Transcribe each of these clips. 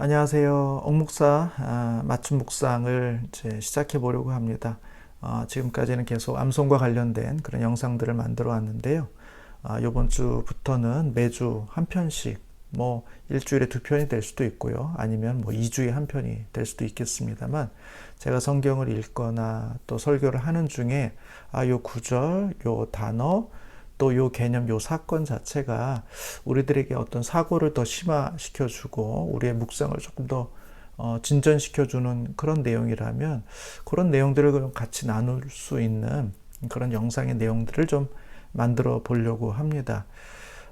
안녕하세요. 옥목사 맞춤 묵상을 이제 시작해 보려고 합니다. 지금까지는 계속 암송과 관련된 그런 영상들을 만들어 왔는데요. 이번 주부터는 매주 한 편씩, 뭐 일주일에 두 편이 될 수도 있고요. 아니면 뭐 2주에 한 편이 될 수도 있겠습니다만, 제가 성경을 읽거나 또 설교를 하는 중에 요 구절, 요 단어, 또 요 개념, 요 사건 자체가 우리들에게 어떤 사고를 더 심화시켜주고 우리의 묵상을 조금 더 진전시켜주는 그런 내용이라면, 그런 내용들을 같이 나눌 수 있는 그런 영상의 내용들을 좀 만들어 보려고 합니다.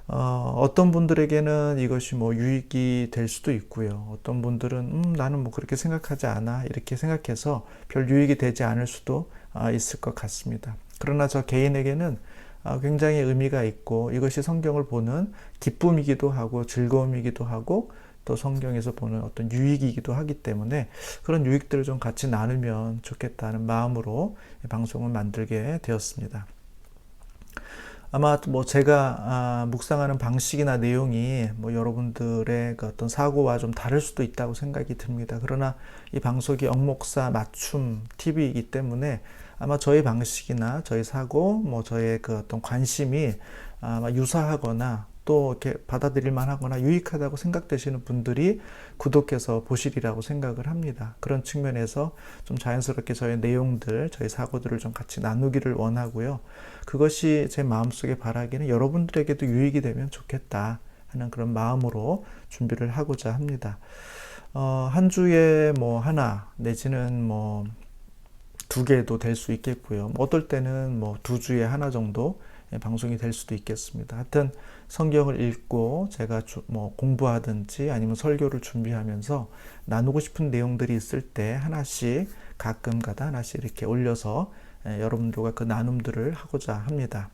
어떤 분들에게는 이것이 뭐 유익이 될 수도 있고요. 어떤 분들은 나는 뭐 그렇게 생각하지 않아, 이렇게 생각해서 별 유익이 되지 않을 수도 있을 것 같습니다. 그러나 저 개인에게는 굉장히 의미가 있고, 이것이 성경을 보는 기쁨이기도 하고 즐거움이기도 하고, 또 성경에서 보는 어떤 유익이기도 하기 때문에 그런 유익들을 좀 같이 나누면 좋겠다는 마음으로 방송을 만들게 되었습니다. 아마 뭐 제가 묵상하는 방식이나 내용이 뭐 여러분들의 그 어떤 사고와 좀 다를 수도 있다고 생각이 듭니다. 그러나 이 방송이 옥목사 맞춤 TV이기 때문에 아마 저의 방식이나 저의 사고, 뭐 저의 그 어떤 관심이 아마 유사하거나 또 이렇게 받아들일 만하거나 유익하다고 생각되시는 분들이 구독해서 보시리라고 생각을 합니다. 그런 측면에서 좀 자연스럽게 저의 내용들, 저의 사고들을 좀 같이 나누기를 원하고요. 그것이 제 마음속에 바라기는 여러분들에게도 유익이 되면 좋겠다 하는 그런 마음으로 준비를 하고자 합니다. 한 주에 뭐 하나 내지는 뭐 두 개도 될 수 있겠고요. 어떨 때는 뭐 두 주에 하나 정도 방송이 될 수도 있겠습니다. 하여튼 성경을 읽고 제가 뭐 공부하든지 아니면 설교를 준비하면서 나누고 싶은 내용들이 있을 때 하나씩, 가끔가다 하나씩 이렇게 올려서 여러분들과 그 나눔들을 하고자 합니다.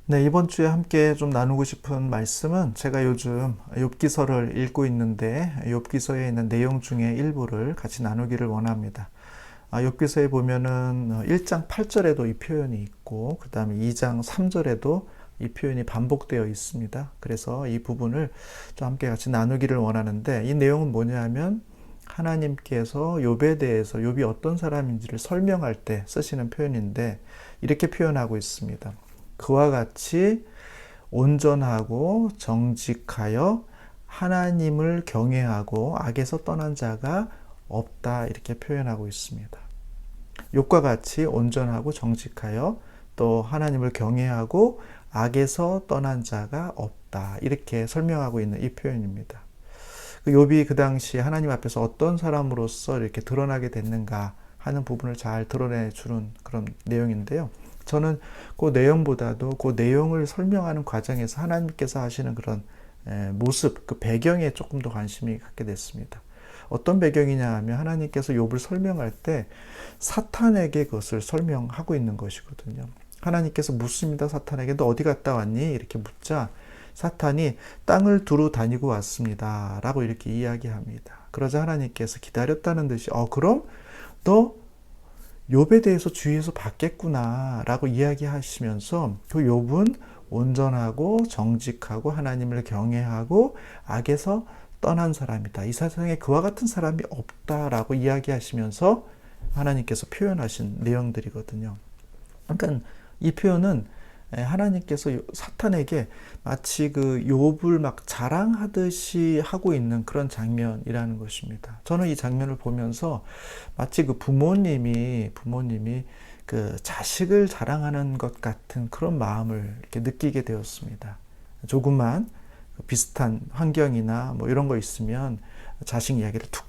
네, 이번 주에 함께 좀 나누고 싶은 말씀은, 제가 요즘 욥기서를 읽고 있는데 욥기서에 있는 내용 중에 일부를 같이 나누기를 원합니다. 욥기서에 보면은 1장 8절에도 이 표현이 있고, 그 다음에 2장 3절에도 이 표현이 반복되어 있습니다. 그래서 이 부분을 좀 함께 같이 나누기를 원하는데, 이 내용은 뭐냐면 하나님께서 욥에 대해서 욥이 어떤 사람인지를 설명할 때 쓰시는 표현인데, 이렇게 표현하고 있습니다. 그와 같이 온전하고 정직하여 하나님을 경외하고 악에서 떠난 자가 없다, 이렇게 표현하고 있습니다. 욥과 같이 온전하고 정직하여 또 하나님을 경외하고 악에서 떠난 자가 없다, 이렇게 설명하고 있는 이 표현입니다. 욥이 그 당시 하나님 앞에서 어떤 사람으로서 이렇게 드러나게 됐는가 하는 부분을 잘 드러내주는 그런 내용인데요. 저는 그 내용보다도 그 내용을 설명하는 과정에서 하나님께서 하시는 그런 모습, 그 배경에 조금 더 관심이 갖게 됐습니다. 어떤 배경이냐 하면, 하나님께서 욥을 설명할 때 사탄에게 그것을 설명하고 있는 것이거든요. 하나님께서 묻습니다. 사탄에게 너 어디 갔다 왔니? 이렇게 묻자 사탄이 땅을 두루 다니고 왔습니다 라고 이렇게 이야기합니다. 그러자 하나님께서 기다렸다는 듯이 그럼 너 욥에 대해서 주위에서 봤겠구나 라고 이야기하시면서, 그 욥은 온전하고 정직하고 하나님을 경외하고 악에서 떠난 사람이다, 이 세상에 그와 같은 사람이 없다라고 이야기하시면서 하나님께서 표현하신 내용들이거든요. 그러니까 이 표현은 하나님께서 사탄에게 마치 그 욥을 막 자랑하듯이 하고 있는 그런 장면이라는 것입니다. 저는 이 장면을 보면서 마치 그 부모님이 그 자식을 자랑하는 것 같은 그런 마음을 이렇게 느끼게 되었습니다. 조금만 비슷한 환경이나 뭐 이런 거 있으면 자식 이야기를 툭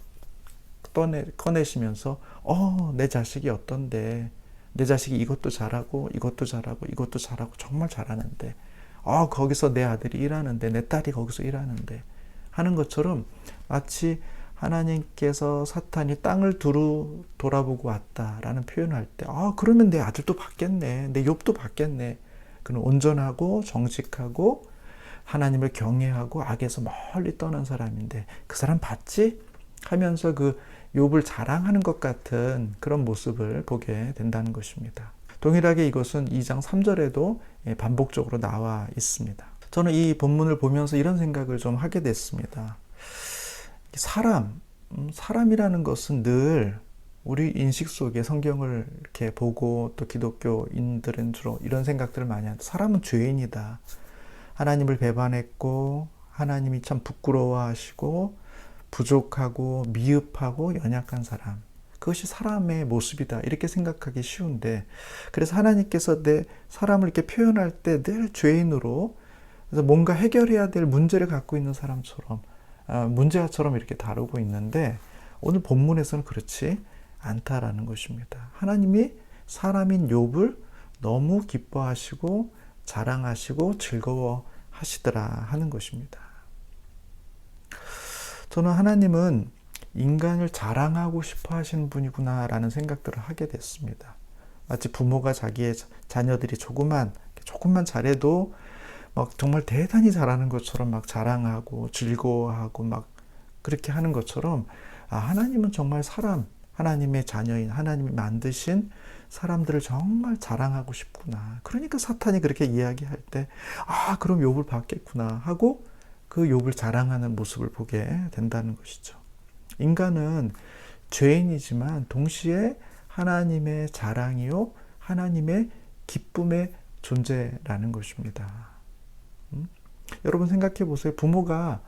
꺼내시면서 내 자식이 어떤데, 내 자식이 이것도 잘하고 이것도 잘하고 이것도 잘하고 정말 잘하는데, 거기서 내 아들이 일하는데, 내 딸이 거기서 일하는데 하는 것처럼, 마치 하나님께서 사탄이 땅을 두루 돌아보고 왔다라는 표현을 할 때, 그러면 내 아들도 받겠네, 내 욥도 받겠네. 그는 온전하고 정직하고 하나님을 경외하고 악에서 멀리 떠난 사람인데 그 사람 봤지? 하면서 그 욥을 자랑하는 것 같은 그런 모습을 보게 된다는 것입니다. 동일하게 이것은 2장 3절에도 반복적으로 나와 있습니다. 저는 이 본문을 보면서 이런 생각을 좀 하게 됐습니다. 사람이라는 것은 늘 우리 인식 속에 성경을 이렇게 보고 또 기독교인들은 주로 이런 생각들을 많이 하는데 사람은 죄인이다. 하나님을 배반했고 하나님이 참 부끄러워하시고 부족하고 미흡하고 연약한 사람. 그것이 사람의 모습이다. 이렇게 생각하기 쉬운데 그래서 하나님께서 사람을 이렇게 표현할 때 늘 죄인으로 그래서 뭔가 해결해야 될 문제를 갖고 있는 사람처럼 문제아처럼 이렇게 다루고 있는데 오늘 본문에서는 그렇지 않다라는 것입니다. 하나님이 사람인 욥을 너무 기뻐하시고 자랑하시고 즐거워하시더라 하는 것입니다. 저는 하나님은 인간을 자랑하고 싶어 하시는 분이구나 라는 생각들을 하게 됐습니다. 마치 부모가 자기의 자녀들이 조금만 잘해도 막 정말 대단히 잘하는 것처럼 막 자랑하고 즐거워하고 막 그렇게 하는 것처럼 하나님은 정말 하나님의 자녀인 하나님이 만드신 사람들을 정말 자랑하고 싶구나. 그러니까 사탄이 그렇게 이야기할 때 그럼 욥을 받겠구나 하고 그 욥을 자랑하는 모습을 보게 된다는 것이죠. 인간은 죄인이지만 동시에 하나님의 자랑이요 하나님의 기쁨의 존재라는 것입니다. 여러분 생각해 보세요. 부모가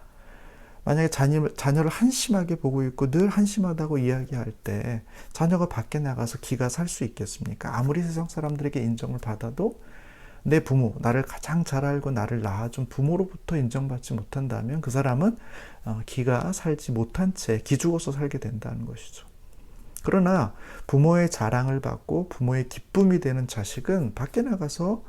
만약에 자녀를 한심하게 보고 있고 늘 한심하다고 이야기할 때 자녀가 밖에 나가서 기가 살 수 있겠습니까? 아무리 세상 사람들에게 인정을 받아도 내 부모, 나를 가장 잘 알고 나를 낳아준 부모로부터 인정받지 못한다면 그 사람은 기가 살지 못한 채 기죽어서 살게 된다는 것이죠. 그러나 부모의 자랑을 받고 부모의 기쁨이 되는 자식은 밖에 나가서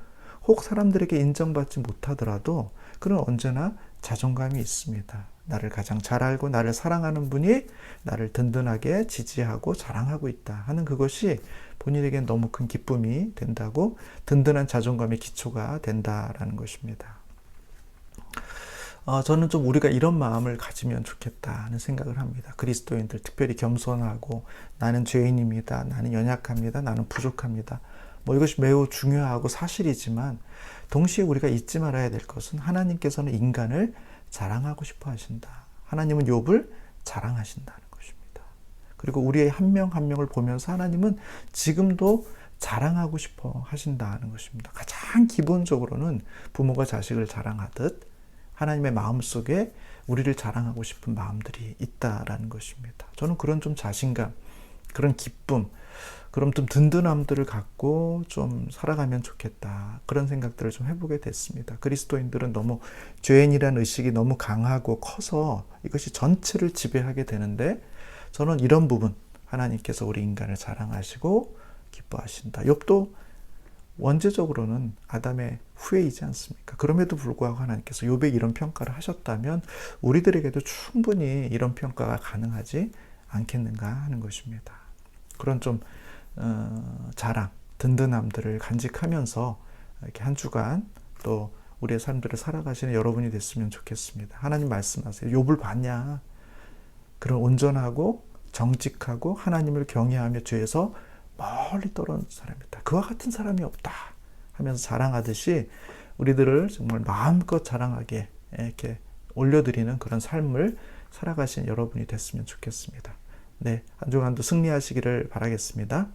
혹 사람들에게 인정받지 못하더라도 그는 언제나 자존감이 있습니다. 나를 가장 잘 알고 나를 사랑하는 분이 나를 든든하게 지지하고 자랑하고 있다 하는 그것이 본인에게 너무 큰 기쁨이 된다고 든든한 자존감의 기초가 된다라는 것입니다. 저는 좀 우리가 이런 마음을 가지면 좋겠다는 생각을 합니다. 그리스도인들 특별히 겸손하고 나는 죄인입니다. 나는 연약합니다. 나는 부족합니다. 이것이 매우 중요하고 사실이지만 동시에 우리가 잊지 말아야 될 것은 하나님께서는 인간을 자랑하고 싶어 하신다. 하나님은 욥을 자랑하신다는 것입니다. 그리고 우리의 한 명 한 명을 보면서 하나님은 지금도 자랑하고 싶어 하신다는 것입니다. 가장 기본적으로는 부모가 자식을 자랑하듯 하나님의 마음속에 우리를 자랑하고 싶은 마음들이 있다라는 것입니다. 저는 그런 좀 자신감, 그런 기쁨, 그럼 좀 든든함들을 갖고 좀 살아가면 좋겠다. 그런 생각들을 좀 해보게 됐습니다. 그리스도인들은 너무 죄인이라는 의식이 너무 강하고 커서 이것이 전체를 지배하게 되는데 저는 이런 부분 하나님께서 우리 인간을 자랑하시고 기뻐하신다. 욥도 원죄적으로는 아담의 후예이지 않습니까? 그럼에도 불구하고 하나님께서 욥에 이런 평가를 하셨다면 우리들에게도 충분히 이런 평가가 가능하지 않겠는가 하는 것입니다. 그런 좀 자랑, 든든함들을 간직하면서 이렇게 한 주간 또 우리의 삶들을 살아가시는 여러분이 됐으면 좋겠습니다. 하나님 말씀하세요. 욥을 봤냐? 그런 온전하고 정직하고 하나님을 경외하며 죄에서 멀리 떨어진 사람이다. 그와 같은 사람이 없다 하면서 자랑하듯이 우리들을 정말 마음껏 자랑하게 이렇게 올려드리는 그런 삶을 살아가신 여러분이 됐으면 좋겠습니다. 네, 한 주간도 승리하시기를 바라겠습니다.